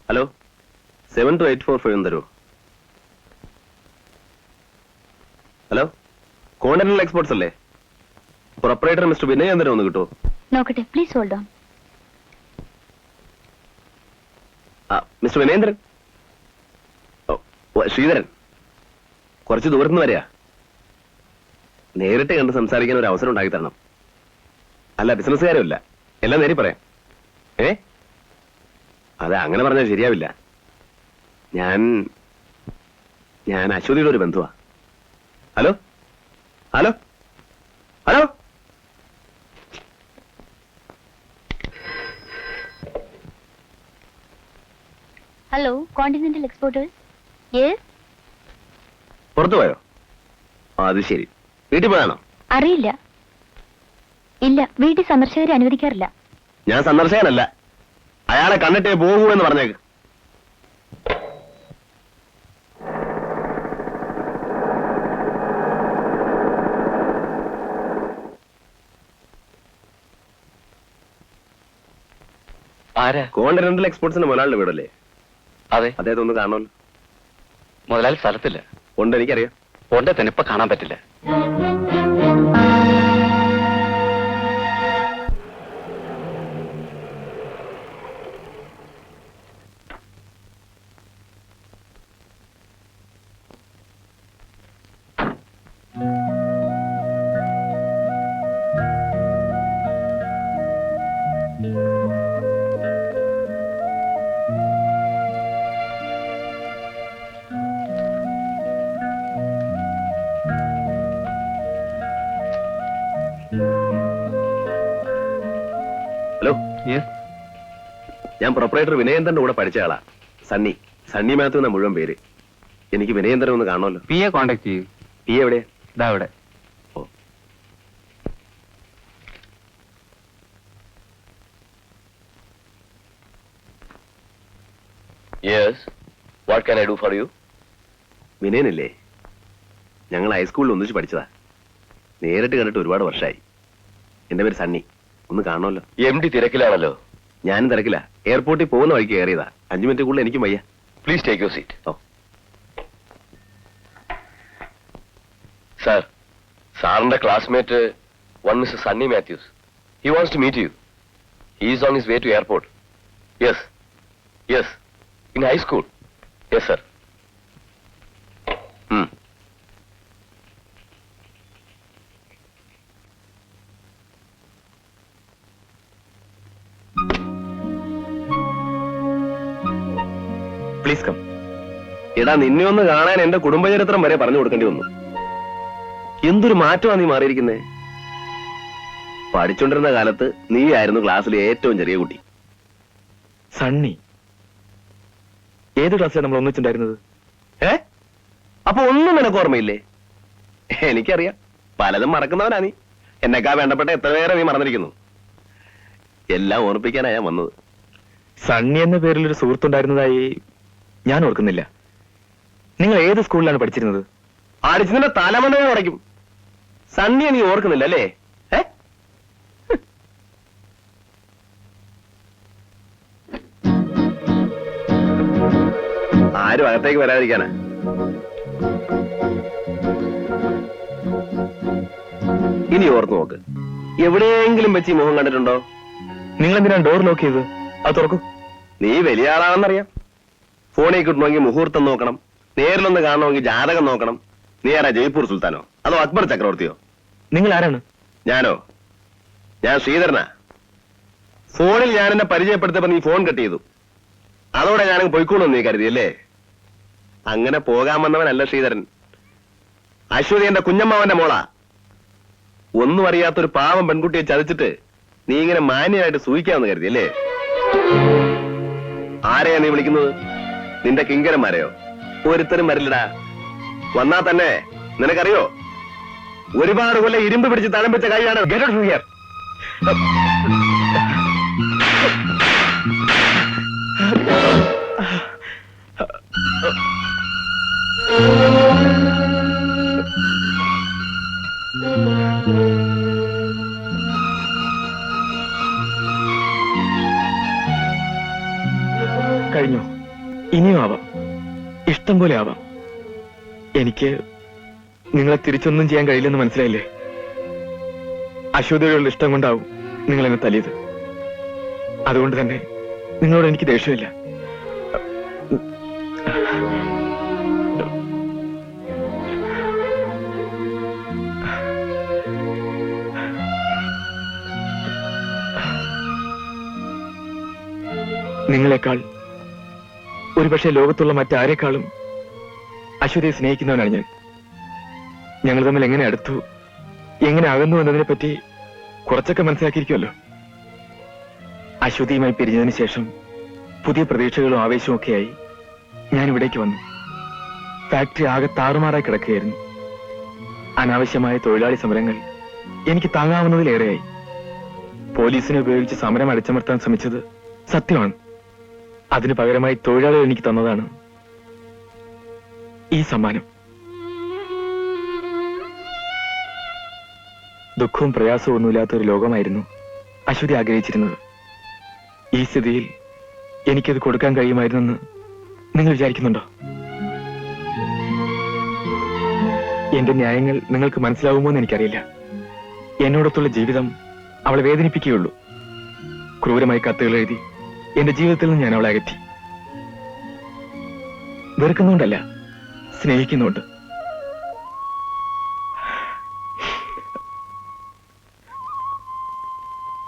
Hello 7284 തരൂ. Hello, continental exports അല്ലേ? Proprietor mister Vinayendran ഒന്ന് കിട്ടുമോ? നോക്കട്ടെ, please hold on. Mister Vinayendran. Sreedharan, കുറച്ച് ദൂരത്തുനിന്ന് വരിക. നേരിട്ട് കണ്ട് സംസാരിക്കാൻ ഒരു അവസരം ഉണ്ടാക്കി തരണം. അല്ല, ബിസിനസ്സുകാരുമില്ല, എല്ലാം നേരി പറയാം. അതെ, അങ്ങനെ പറഞ്ഞാൽ ശരിയാവില്ല. ഞാൻ അശ്വതിയുടെ ഒരു ബന്ധുവാ. Hello hello hello. Hello, continental exporters. Yes. പുറത്തു പോയോ? അത് ശരി. വീട്ടിൽ പോയാണോ? അറിയില്ല. ഇല്ല, വീട്ടിൽ സന്ദർശകരെ അനുവദിക്കാറില്ല. ഞാൻ സന്ദർശകനല്ല. അയാളെ കണ്ടിട്ടേ പോകൂ എന്ന് പറഞ്ഞേക്ക്. ആരാ? കോണ്ടിനെന്റൽ എക്സ്പോർട്സിന്റെ മുതലാളിയുടെ വീടല്ലേ? അതെ. അദ്ദേഹത്തെ ഒന്ന് കാണണമല്ലോ. മുതലാളി സ്ഥലത്തില്ല. ഉണ്ട്, എനിക്കറിയാം. ഉണ്ടെ തന്നെ ഇപ്പൊ കാണാൻ പറ്റില്ല. ഹലോ, ഞാൻ പ്രൊപ്പറേറ്റർ വിനയേന്ദ്രന്റെ കൂടെ പഠിച്ച ആളാ. സണ്ണി മാത്യു എന്ന മുഴുവൻ പേര്. എനിക്ക് വിനയേന്ദ്രൻ ഒന്ന് കാണണമല്ലോ. പിയെ കോണ്ടാക്ട് ചെയ്യൂ. പി എവിടെ? ഇതാ ഇവിടെ. ഓ, yes, what can I do for you? വിനയനില്ലേ? ഞങ്ങൾ ഹൈസ്കൂളിൽ ഒന്നിച്ച് പഠിച്ചതാ. നേരിട്ട് കണ്ടിട്ട് ഒരുപാട് വർഷമായി. എന്റെ പേര് സണ്ണി. ഒന്ന് കാണണമല്ലോ. MD തിരക്കിലാണല്ലോ. ഞാനും തിരക്കില്ല. എയർപോർട്ടിൽ പോകുന്ന വഴിക്ക് കയറിയതാ. 5 മിനിറ്റ് കൂടുതൽ എനിക്കും വയ്യ. Please take your seat. Oh, sir, സാറിന്റെ classmate one mister Sunny Mathews. He wants to meet you. He is on his way to airport. Yes yes, in high school. Yes sir. Please come. എടാ, നിന്നെ ഒന്ന് കാണാൻ എന്റെ കുടുംബചരിത്രം വരെ പറഞ്ഞു കൊടുക്കേണ്ടി വന്നു. എന്തൊരു മാറ്റമാണ് നീ മാറിയിരിക്കുന്നേ. പഠിച്ചോണ്ടിരുന്ന കാലത്ത് നീ ആയിരുന്നു ക്ലാസ്സിലെ ഏറ്റവും ചെറിയ കുട്ടി. സണ്ണി ഏത് ക്ലാസ്സിലാണ് നമ്മൾ ഒന്നിച്ചുണ്ടായിരുന്നത്? അപ്പൊ ഒന്നും നിനക്ക് ഓർമ്മയില്ലേ? എനിക്കറിയാം, പലതും മറക്കുന്നവനാ നീ. എന്നെക്കാ വേണ്ടപ്പെട്ട എത്ര പേരെ നീ മറന്നിരിക്കുന്നു. എല്ലാം ഓർമ്മിപ്പിക്കാനാ ഞാൻ വന്നത്. സണ്ണി എന്ന പേരിൽ ഒരു സുഹൃത്തുണ്ടായിരുന്നതായി ഞാൻ ഓർക്കുന്നില്ല. നിങ്ങൾ ഏത് സ്കൂളിലാണ് പഠിച്ചിരുന്നത്? അടിച്ചതിന്റെ തലമണ്ട ഉടയ്ക്കും. സണ്ണിയെ നീ ഓർക്കുന്നില്ല അല്ലേ? ആരും അകത്തേക്ക് വരാതിരിക്കാനാ. ഇനി ഓർത്ത് നോക്ക്. എവിടെയെങ്കിലും വെച്ച് ഈ മുഖം കണ്ടിട്ടുണ്ടോ? നിങ്ങൾ എന്തിനാണ് ഡോർ ലോക്ക് ചെയ്തത്? അത് തുറക്കൂ. നീ വലിയ ആളാണെന്നറിയാം. ഫോണിൽ കിട്ടണമെങ്കിൽ മുഹൂർത്തം നോക്കണം, നേരിലൊന്ന് കാണണമെങ്കിൽ ജാതകം നോക്കണം. നീ ആരാ, ജയ്പൂർ സുൽത്താനോ അതോ അക്ബർ ചക്രവർത്തിയോ? നിങ്ങൾ ആരാണ്? ഞാൻ ശ്രീധരനാ. ഫോണിൽ ഞാൻ എന്നെ പരിചയപ്പെടുത്തപ്പോ നീ ഫോൺ കട്ട് ചെയ്തു. അതോടെ ഞാനങ്ങ് പോയിക്കോളൂ നീ കരുതിയല്ലേ? അങ്ങനെ പോകാൻ വന്നവനല്ല ശ്രീധരൻ. അശ്വതി എന്റെ കുഞ്ഞമ്മാവന്റെ മോളാ. ഒന്നും അറിയാത്തൊരു പാവം പെൺകുട്ടിയെ ചതിച്ചിട്ട് നീ ഇങ്ങനെ മാന്യമായിട്ട് സൂഹിക്കാമെന്ന് കരുതിയല്ലേ? ആരെയാ നീ വിളിക്കുന്നത്? നിന്റെ കിങ്കരന്മാരെയോ? ഒരുത്തരും വരില്ലടാ. വന്നാ തന്നെ നിനക്കറിയോ, ഒരുപാട് കൊല്ലം ഇരുമ്പ് പിടിച്ച് തഴമ്പിച്ച കൈയാണ്. Get out from here. കഴിഞ്ഞു. ഇനിയും ആവാം, ഇഷ്ടം പോലെ ആവാം. എനിക്ക് നിങ്ങളെ തിരിച്ചൊന്നും ചെയ്യാൻ കഴിയില്ലെന്ന് മനസ്സിലായില്ലേ? അശ്വതിയോടുള്ള ഇഷ്ടം കൊണ്ടാവും നിങ്ങൾ എന്നെ തല്ലിയത്. അതുകൊണ്ട് തന്നെ നിങ്ങളോട് എനിക്ക് ദേഷ്യമില്ല. നിങ്ങളെക്കാൾ, ഒരുപക്ഷെ ലോകത്തുള്ള മറ്റാരെക്കാളും അശ്വതിയെ സ്നേഹിക്കുന്നവനാണ് ഞാൻ. ഞങ്ങൾ തമ്മിൽ എങ്ങനെ അടുത്തു, എങ്ങനെ അകന്നു എന്നതിനെ പറ്റി കുറച്ചൊക്കെ മനസ്സിലാക്കിയിരിക്കുമല്ലോ. അശ്വതിയുമായി പിരിഞ്ഞതിന് ശേഷം പുതിയ പ്രതീക്ഷകളും ആവേശവും ഒക്കെയായി ഞാൻ ഇവിടേക്ക് വന്നു. ഫാക്ടറി ആകെ താറുമാറായി കിടക്കുകയായിരുന്നു. അനാവശ്യമായ തൊഴിലാളി സമരങ്ങൾ എനിക്ക് താങ്ങാവുന്നതിലേറെയായി. പോലീസിനെ ഉപയോഗിച്ച് സമരം അടിച്ചമർത്താൻ ശ്രമിച്ചത് സത്യമാണ്. അതിനു പകരമായി തൊഴിലാളികൾ എനിക്ക് തന്നതാണ് ഈ സമ്മാനം. ദുഃഖവും പ്രയാസവും ഒന്നുമില്ലാത്ത ഒരു ലോകമായിരുന്നു അശ്വതി ആഗ്രഹിച്ചിരുന്നത്. ഈ സ്ഥിതിയിൽ എനിക്കത് കൊടുക്കാൻ കഴിയുമായിരുന്നെന്ന് നിങ്ങൾ വിചാരിക്കുന്നുണ്ടോ? എന്റെ ന്യായങ്ങൾ നിങ്ങൾക്ക് മനസ്സിലാവുമോ എന്ന് എനിക്കറിയില്ല. എന്നോടൊത്തുള്ള ജീവിതം അവളെ വേദനിപ്പിക്കുകയുള്ളൂ. ക്രൂരമായി കത്തുകൾ എഴുതി എന്റെ ജീവിതത്തിൽ നിന്ന് ഞാൻ അവളെ അകറ്റി. വെറുക്കുന്നുണ്ടല്ല, സ്നേഹിക്കുന്നുണ്ട്.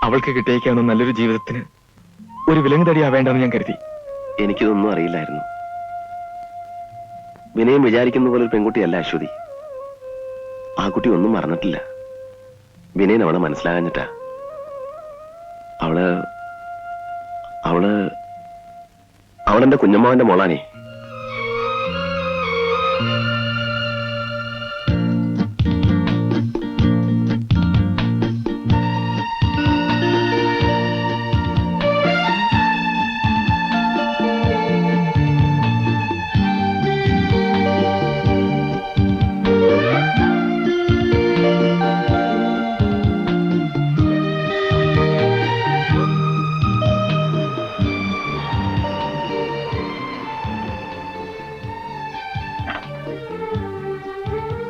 അവൾക്ക് കിട്ടിയേക്കാവുന്ന നല്ലൊരു ജീവിതത്തിന് ഒരു വിലങ്ങുതടിയാവേണ്ടെന്ന് ഞാൻ കരുതി. എനിക്കിതൊന്നും അറിയില്ലായിരുന്നു. വിനയം വിചാരിക്കുന്ന പോലെ ഒരു പെൺകുട്ടിയല്ല അശ്വതി. ആ കുട്ടി ഒന്നും മറന്നിട്ടില്ല. വിനയൻ അവളെ മനസ്സിലാകാഞ്ഞിട്ടാ. അവളെന്റെ കുഞ്ഞമ്മാവന്റെ മോളാണേ.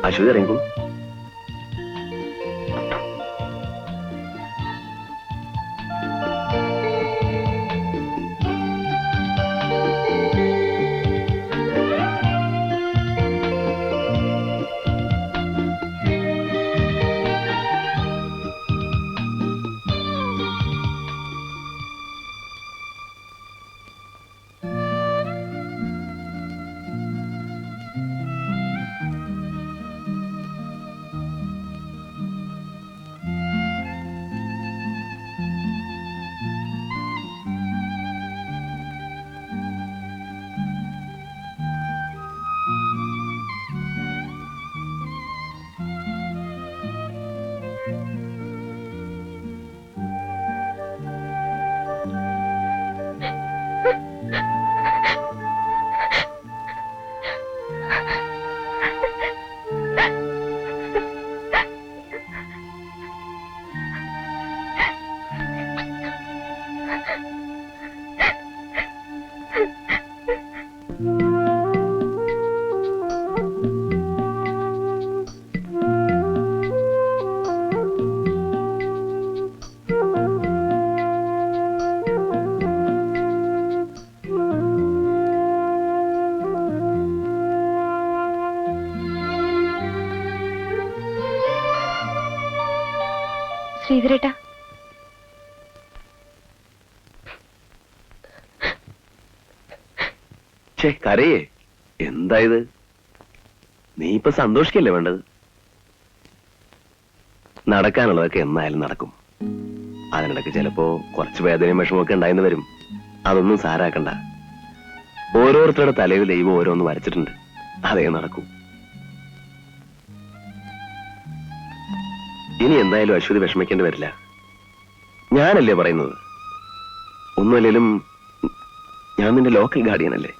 അശ്വതി ഇറങ്ങും. ശ്രീധരേട്ടാ, കരയേ? എന്തായത്? നീ ഇപ്പൊ സന്തോഷിക്കല്ലേ വേണ്ടത്? നടക്കാനുള്ളതൊക്കെ എന്നായാലും നടക്കും. അതിനിടയ്ക്ക് ചിലപ്പോ കുറച്ച് വേദനയും വിഷമമൊക്കെ ഉണ്ടായിന്ന് വരും. അതൊന്നും സാരാക്കണ്ട. ഓരോരുത്തരുടെ തലയിൽ ദൈവം ഓരോന്ന് വരച്ചിട്ടുണ്ട്. അതേ നടക്കൂ. ഇനി എന്തായാലും അശ്വതി വിഷമിക്കേണ്ടി വരില്ല. ഞാനല്ലേ പറയുന്നത്? ഒന്നുമല്ലേലും ഞാൻ നിന്റെ ലോക്കൽ ഗാർഡിയൻ അല്ലേ?